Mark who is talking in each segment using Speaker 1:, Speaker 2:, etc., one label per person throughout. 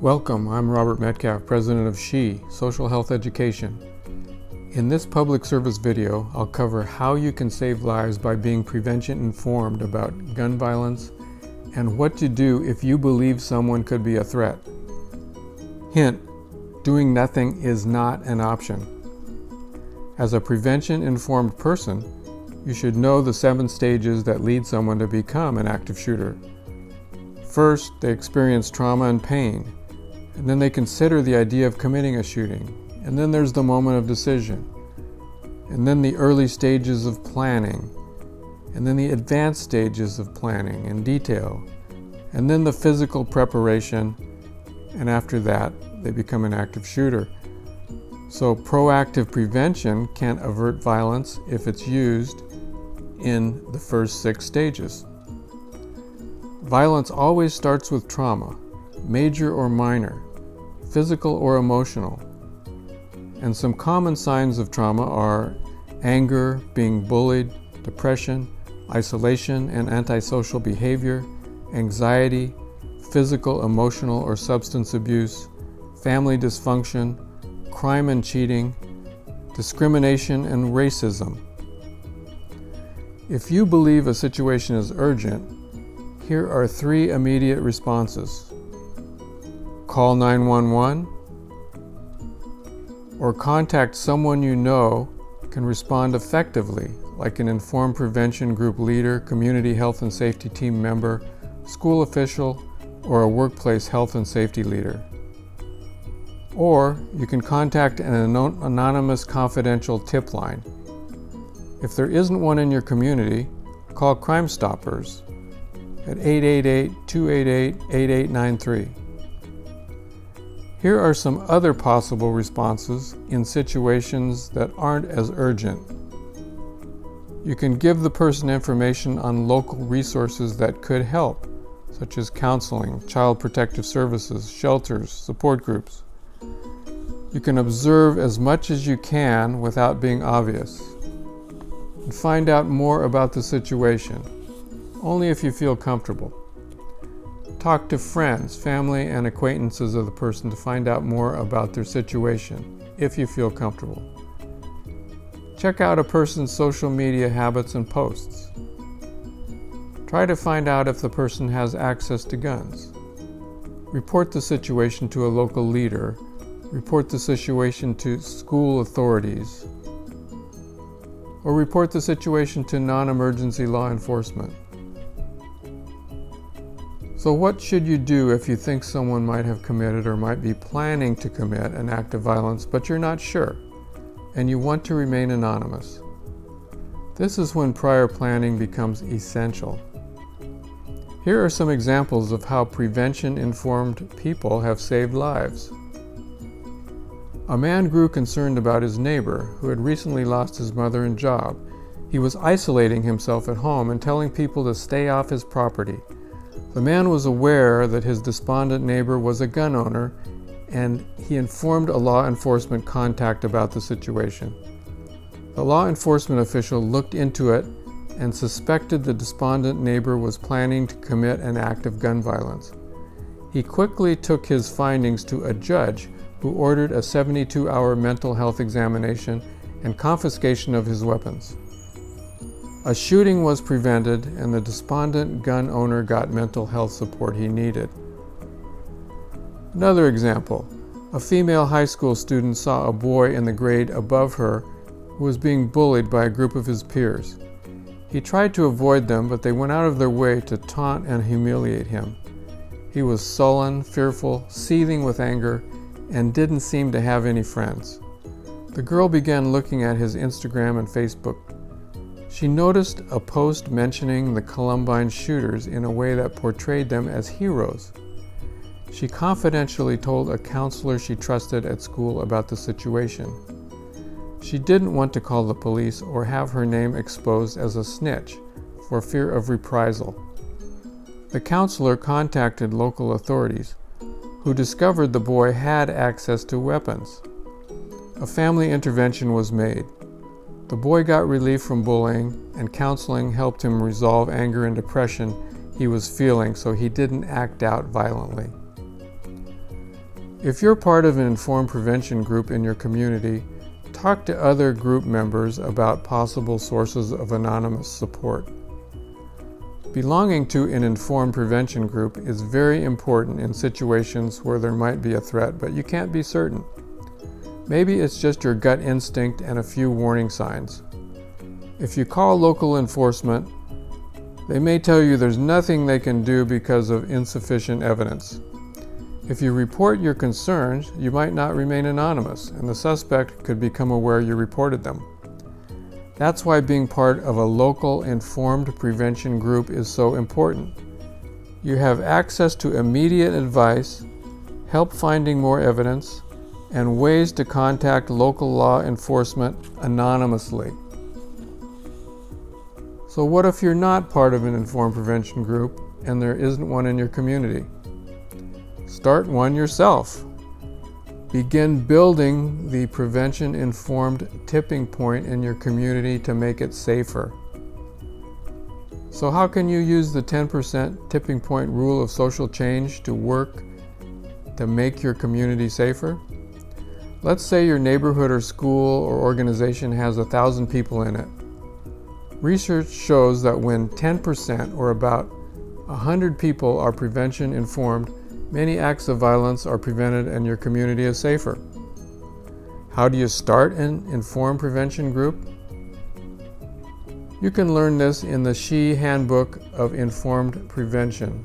Speaker 1: Welcome, I'm Robert Metcalf, President of SHE, Social Health Education. In this public service video, I'll cover how you can save lives by being prevention informed about gun violence and what to do if you believe someone could be a threat. Hint, doing nothing is not an option. As a prevention informed person, you should know the 7 stages that lead someone to become an active shooter. First, they experience trauma and pain, and then they consider the idea of committing a shooting, and then there's the moment of decision, and then the early stages of planning, and then the advanced stages of planning in detail, and then the physical preparation, and after that, they become an active shooter. So proactive prevention can avert violence if it's used in the first 6 stages. Violence always starts with trauma, major or minor, physical or emotional. And some common signs of trauma are anger, being bullied, depression, isolation and antisocial behavior, anxiety, physical, emotional, or substance abuse, family dysfunction, crime and cheating, discrimination, and racism. If you believe a situation is urgent, here are 3 immediate responses. Call 911 or contact someone you know can respond effectively, like an informed prevention group leader, community health and safety team member, school official, or a workplace health and safety leader. Or you can contact an anonymous confidential tip line. If there isn't one in your community, call Crime Stoppers at 888-288-8893. Here are some other possible responses in situations that aren't as urgent. You can give the person information on local resources that could help, such as counseling, child protective services, shelters, support groups. You can observe as much as you can without being obvious, and find out more about the situation, only if you feel comfortable. Talk to friends, family, and acquaintances of the person to find out more about their situation, if you feel comfortable. Check out a person's social media habits and posts. Try to find out if the person has access to guns. Report the situation to a local leader. Report the situation to school authorities. Or report the situation to non-emergency law enforcement. So what should you do if you think someone might have committed or might be planning to commit an act of violence, but you're not sure, and you want to remain anonymous? This is when prior planning becomes essential. Here are some examples of how prevention-informed people have saved lives. A man grew concerned about his neighbor who had recently lost his mother and job. He was isolating himself at home and telling people to stay off his property. The man was aware that his despondent neighbor was a gun owner, and he informed a law enforcement contact about the situation. The law enforcement official looked into it and suspected the despondent neighbor was planning to commit an act of gun violence. He quickly took his findings to a judge who ordered a 72-hour mental health examination and confiscation of his weapons. A shooting was prevented, and the despondent gun owner got mental health support he needed. Another example, a female high school student saw a boy in the grade above her who was being bullied by a group of his peers. He tried to avoid them, but they went out of their way to taunt and humiliate him. He was sullen, fearful, seething with anger, and didn't seem to have any friends. The girl began looking at his Instagram and Facebook. She noticed a post mentioning the Columbine shooters in a way that portrayed them as heroes. She confidentially told a counselor she trusted at school about the situation. She didn't want to call the police or have her name exposed as a snitch for fear of reprisal. The counselor contacted local authorities, who discovered the boy had access to weapons. A family intervention was made. The boy got relief from bullying, and counseling helped him resolve anger and depression he was feeling so he didn't act out violently. If you're part of an informed prevention group in your community, talk to other group members about possible sources of anonymous support. Belonging to an informed prevention group is very important in situations where there might be a threat, but you can't be certain. Maybe it's just your gut instinct and a few warning signs. If you call local enforcement, they may tell you there's nothing they can do because of insufficient evidence. If you report your concerns, you might not remain anonymous, and the suspect could become aware you reported them. That's why being part of a local informed prevention group is so important. You have access to immediate advice, help finding more evidence, and ways to contact local law enforcement anonymously. So what if you're not part of an informed prevention group and there isn't one in your community? Start one yourself. Begin building the prevention-informed tipping point in your community to make it safer. So how can you use the 10% tipping point rule of social change to work to make your community safer? Let's say your neighborhood or school or organization has 1,000 people in it. Research shows that when 10% or about 100 people are prevention-informed, many acts of violence are prevented and your community is safer. How do you start an informed prevention group? You can learn this in the SHE Handbook of Informed Prevention.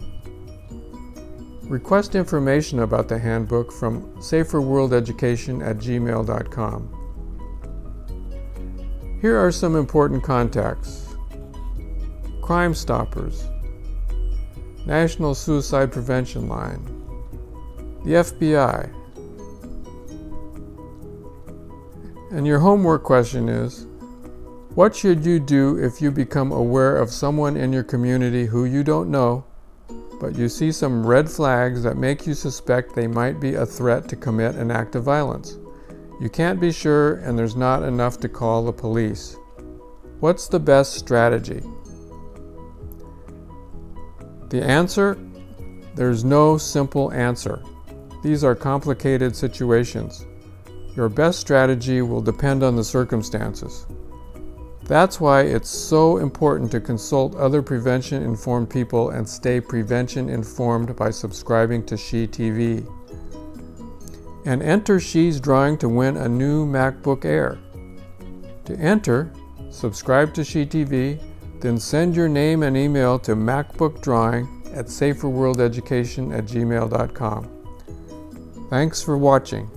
Speaker 1: Request information about the handbook from saferworldeducation@gmail.com. Here are some important contacts: Crime Stoppers, National Suicide Prevention Line, the FBI. And your homework question is, what should you do if you become aware of someone in your community who you don't know, but you see some red flags that make you suspect they might be a threat to commit an act of violence? You can't be sure, and there's not enough to call the police. What's the best strategy? The answer? There's no simple answer. These are complicated situations. Your best strategy will depend on the circumstances. That's why it's so important to consult other prevention-informed people and stay prevention-informed by subscribing to SHE TV. And enter SHE's drawing to win a new MacBook Air. To enter, subscribe to SHE TV, then send your name and email to MacBookDrawing@saferworldeducation@gmail.com. Thanks for watching.